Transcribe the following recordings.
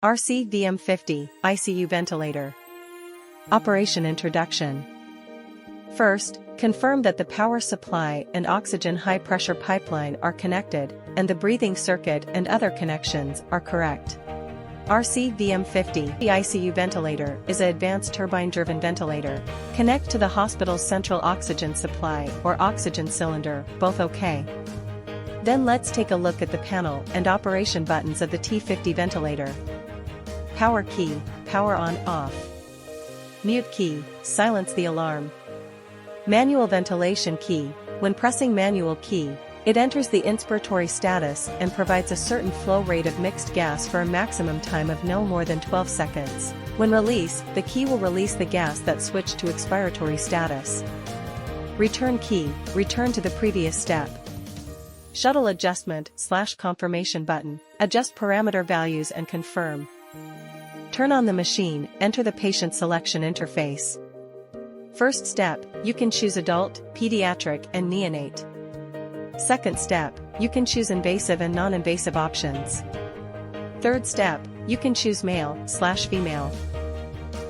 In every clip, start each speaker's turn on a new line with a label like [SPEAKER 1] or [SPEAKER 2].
[SPEAKER 1] RC-VM50 ICU ventilator. Operation introduction. First, confirm that the power supply and oxygen high-pressure pipeline are connected, and the breathing circuit and other connections are correct. RC-VM50 ICU ventilator is an advanced turbine-driven ventilator. Connect to the hospital's central oxygen supply or oxygen cylinder, both OK. Then let's take a look at the panel and operation buttons of the T50 ventilator. Power key, power on, off. Mute key, silence the alarm. Manual ventilation key, when pressing manual key, it enters the inspiratory status and provides a certain flow rate of mixed gas for a maximum time of no more than 12 seconds. When released, the key will release the gas that switched to expiratory status. Return key, return to the previous step. Shuttle adjustment / confirmation button, adjust parameter values and confirm. Turn on the machine, enter the patient selection interface. First step, you can choose adult, pediatric and neonate. Second step, you can choose invasive and non-invasive options. Third step, you can choose male/female.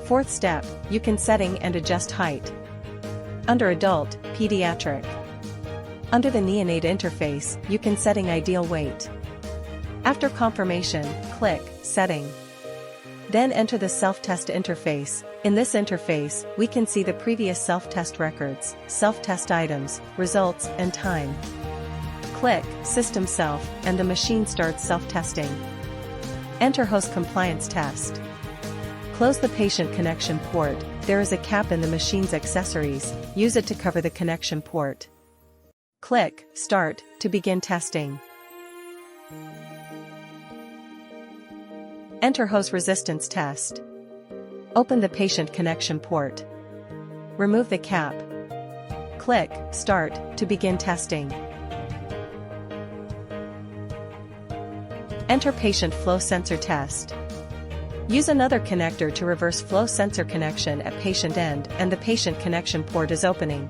[SPEAKER 1] Fourth step, you can setting and adjust height. Under adult, pediatric. Under the neonate interface, you can setting ideal weight. After confirmation, click Setting. Then enter the self-test interface. In this interface, we can see the previous self-test records, self-test items, results, and time. Click System Self, and the machine starts self-testing. Enter host compliance test. Close the patient connection port. There is a cap in the machine's accessories. Use it to cover the connection port. Click Start to begin testing. Enter hose resistance test. Open the patient connection port. Remove the cap. Click Start to begin testing. Enter patient flow sensor test. Use another connector to reverse flow sensor connection at patient end and the patient connection port is opening.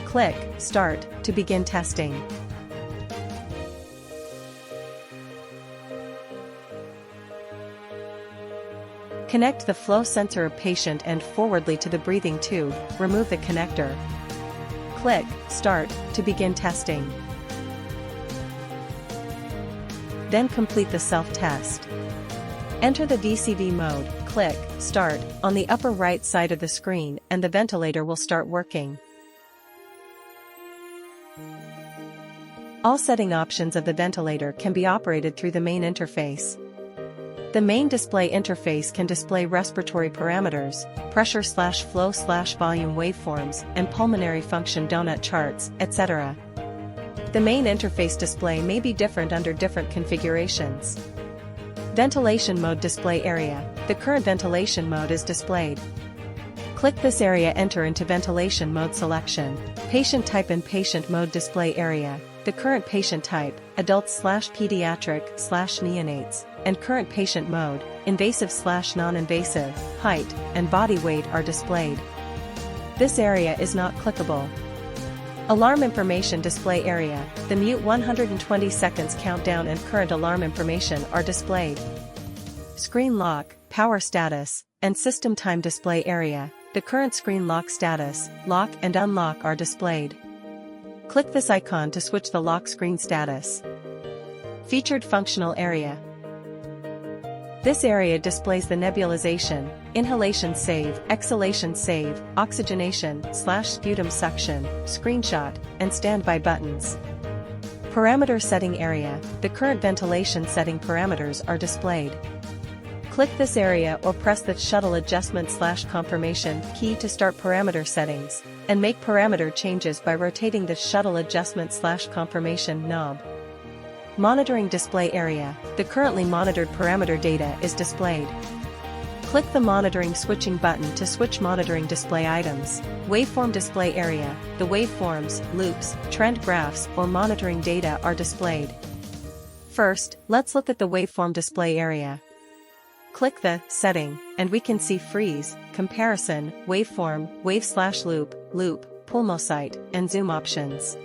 [SPEAKER 1] Click Start to begin testing. Connect the flow sensor of patient end forwardly to the breathing tube, remove the connector. Click Start to begin testing. Then complete the self-test. Enter the VCV mode, click Start on the upper right side of the screen and the ventilator will start working. All setting options of the ventilator can be operated through the main interface. The main display interface can display respiratory parameters, pressure/flow/volume waveforms, and pulmonary function donut charts, etc. The main interface display may be different under different configurations. Ventilation mode display area. The current ventilation mode is displayed. Click this area, enter into ventilation mode selection. Patient type and patient mode display area. The current patient type, adults/pediatric/neonates, and current patient mode, invasive/non-invasive, height, and body weight are displayed. This area is not clickable. Alarm information display area. The mute 120 seconds countdown and current alarm information are displayed. Screen lock, power status, and system time display area. The current screen lock status, lock and unlock are displayed. Click this icon to switch the lock screen status. Featured functional area. This area displays the nebulization, inhalation save, exhalation save, oxygenation/sputum suction, screenshot, and standby buttons. Parameter setting area. The current ventilation setting parameters are displayed. Click this area or press the shuttle adjustment/confirmation key to start parameter settings, and make parameter changes by rotating the shuttle adjustment/confirmation knob. Monitoring display area. The currently monitored parameter data is displayed. Click the monitoring switching button to switch monitoring display items. Waveform display area. The waveforms, loops, trend graphs, or monitoring data are displayed. First, let's look at the waveform display area. Click the setting, and we can see freeze, comparison, waveform, wave/loop, loop, pulmosite, and zoom options.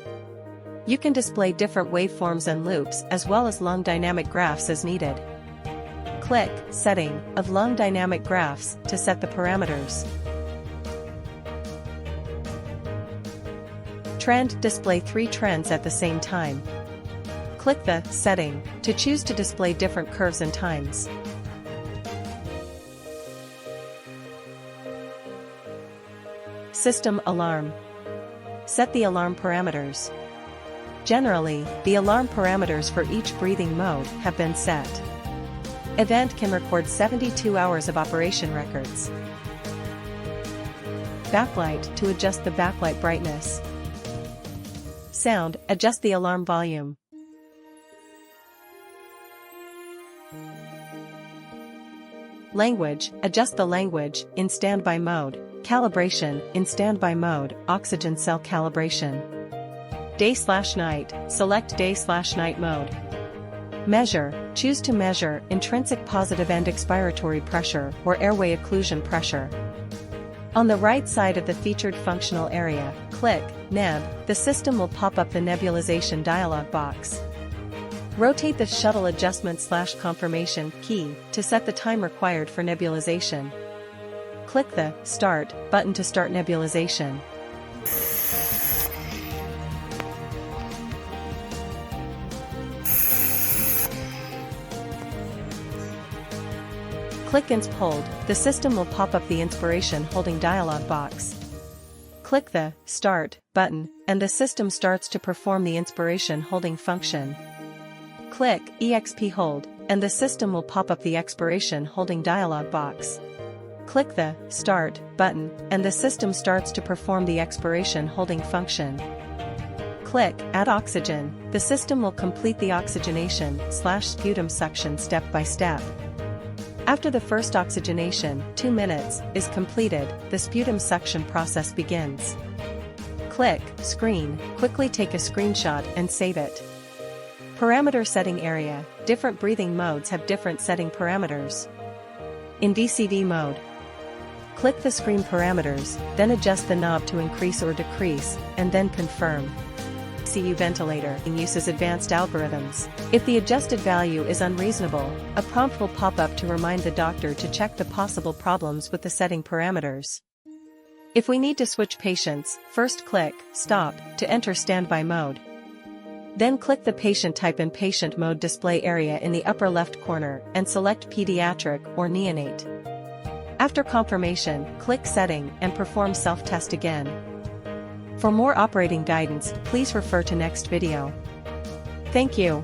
[SPEAKER 1] You can display different waveforms and loops as well as long dynamic graphs as needed. Click Setting of Lung Dynamic Graphs to set the parameters. Trend display 3 trends at the same time. Click the setting to choose to display different curves and times. System alarm. Set the alarm parameters. Generally, the alarm parameters for each breathing mode have been set. Event can record 72 hours of operation records. Backlight to adjust the backlight brightness. Sound, adjust the alarm volume. Language, adjust the language in standby mode. Calibration, in standby mode, oxygen cell calibration. Day/night, select day/night mode. Measure, choose to measure intrinsic positive end expiratory pressure or airway occlusion pressure. On the right side of the featured functional area, click Neb. The system will pop up the nebulization dialog box. Rotate the shuttle adjustment/confirmation key to set the time required for nebulization. Click the Start button to start nebulization. Click Ins Hold, the system will pop up the inspiration holding dialog box. Click the Start button, and the system starts to perform the inspiration holding function. Click EXP Hold, and the system will pop up the expiration holding dialog box. Click the Start button, and the system starts to perform the expiration holding function. Click Add Oxygen, the system will complete the oxygenation/sputum suction step by step. After the first oxygenation, 2 minutes, is completed, the sputum suction process begins. Click Screen, quickly take a screenshot and save it. Parameter setting area, different breathing modes have different setting parameters. In DCV mode, click the screen parameters, then adjust the knob to increase or decrease, and then confirm. ICU ventilator uses advanced algorithms. If the adjusted value is unreasonable, a prompt will pop up to remind the doctor to check the possible problems with the setting parameters. If we need to switch patients, first click Stop to enter standby mode. Then click the patient type in patient mode display area in the upper left corner and select pediatric or neonate. After confirmation, click Setting and perform self-test again. For more operating guidance, please refer to next video. Thank you.